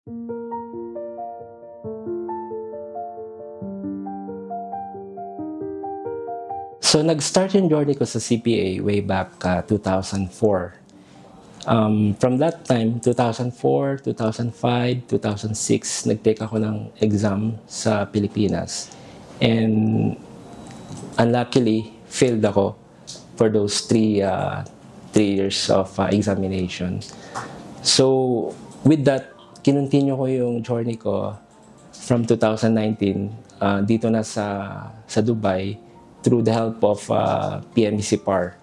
So, nag-start yung journey ko sa CPA way back 2004. From that time, 2004, 2005, 2006, nag-take ako ng exam sa Pilipinas. And unluckily, failed ako for those three years of examination. So, with that, kinontinue ko yung journey ko from 2019 dito na sa Dubai through the help of PMECPAR.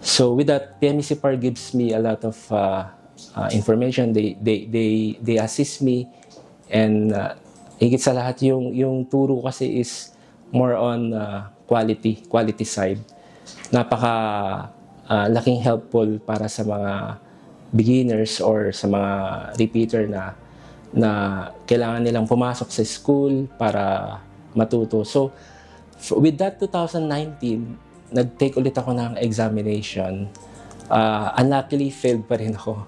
So with that, PMECPAR gives me a lot of information. They assist me, and higit sa lahat yung turo kasi is more on quality side. Napaka laking helpful para sa mga beginners or sa mga repeater na kailangan nilang pumasok sa school para matuto. So with that 2019, nag-take ulit ako ng examination. Unluckily, failed pa rin ako.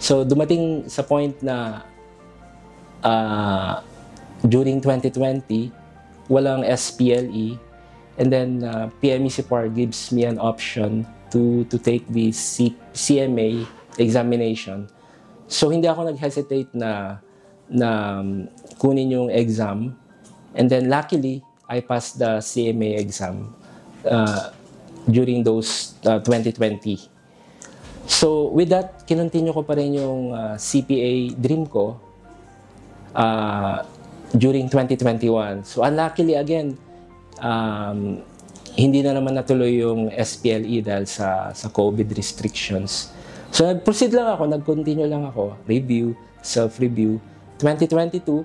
So, dumating sa point na during 2020, walang SPLE. And then, PMECPAR gives me an option to take the CMA examination. So, hindi ako nag-hesitate na kunin yung exam. And then, luckily, I passed the CMA exam during those 2020. So with that, kinontinue ko pa rin yung CPA dream ko during 2021. So unluckily again, hindi na naman natuloy yung SPLE dahil sa COVID restrictions. So nag-proceed lang ako, nag-continue lang ako, review, self-review. 2022,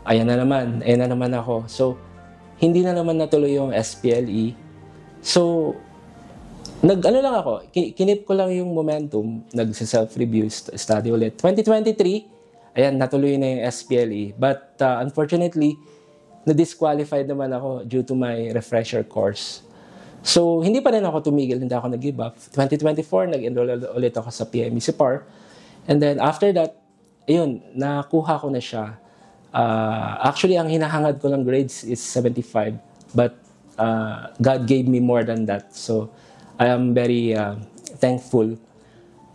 ayan na naman ako. So, hindi na naman natuloy yung SPLE. So, nag-ano lang ako, kinip ko lang yung momentum, nag-self-review, study ulit. 2023, ayan, natuloy na yung SPLE. But, unfortunately, na-disqualified naman ako due to my refresher course. So, hindi pa rin ako tumigil, hindi ako nag-give up. 2024, nag-enroll ulit ako sa PMECPAR. And then, after that, ayun, nakuha ko na siya. Actually, ang hinahangad ko ng grades is 75, but God gave me more than that. So, I am very thankful.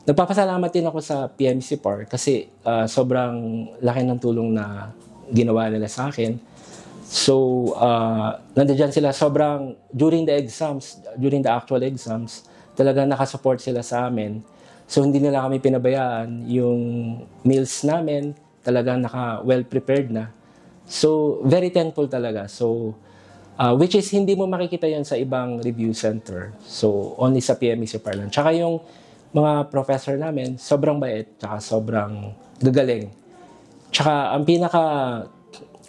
Nagpapasalamat din ako sa PMECPAR kasi sobrang laki ng tulong na ginawa nila sa akin. So, nandiyan sila sobrang, during the actual exams, talagang nakasupport sila sa amin. So, hindi nila kami pinabayaan. Yung meals namin, talagang well-prepared na. So, very thankful talaga. So, which is hindi mo makikita yon sa ibang review center. So, only sa PMECPAR lang. Tsaka yung mga professor namin, sobrang bait, tsaka sobrang gagaling. Tsaka, ang pinaka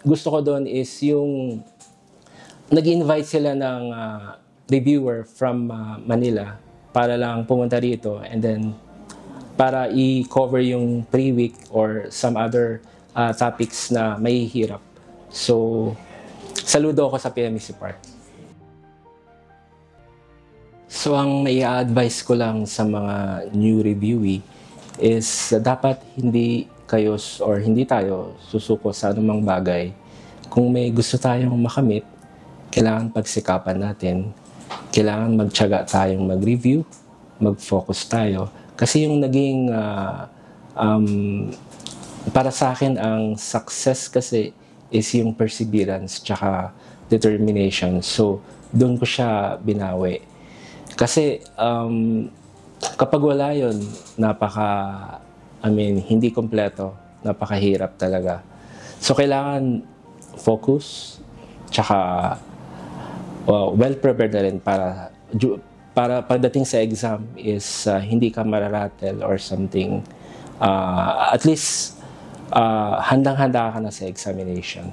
gusto ko doon is yung nag-invite sila ng reviewer from Manila para lang pumunta rito and then para i-cover yung pre-week or some other topics na may hirap. So, saludo ako sa PMECPAR. So, ang mai-advise ko lang sa mga new reviewee is dapat hindi kayo or hindi tayo susuko sa anumang bagay. Kung may gusto tayong makamit, kailangan pagsikapan natin. Kailangan magtiyaga tayong mag-review, mag-focus tayo. Kasi yung naging, para sa akin, ang success kasi is yung perseverance tsaka determination. So, doon ko siya binawi. Kasi, kapag wala yun, hindi kompleto, napakahirap talaga. So, kailangan focus, tsaka well-prepared na rin para pagdating sa exam is hindi ka mararatel or something. At least, handang-handa ka na sa examination.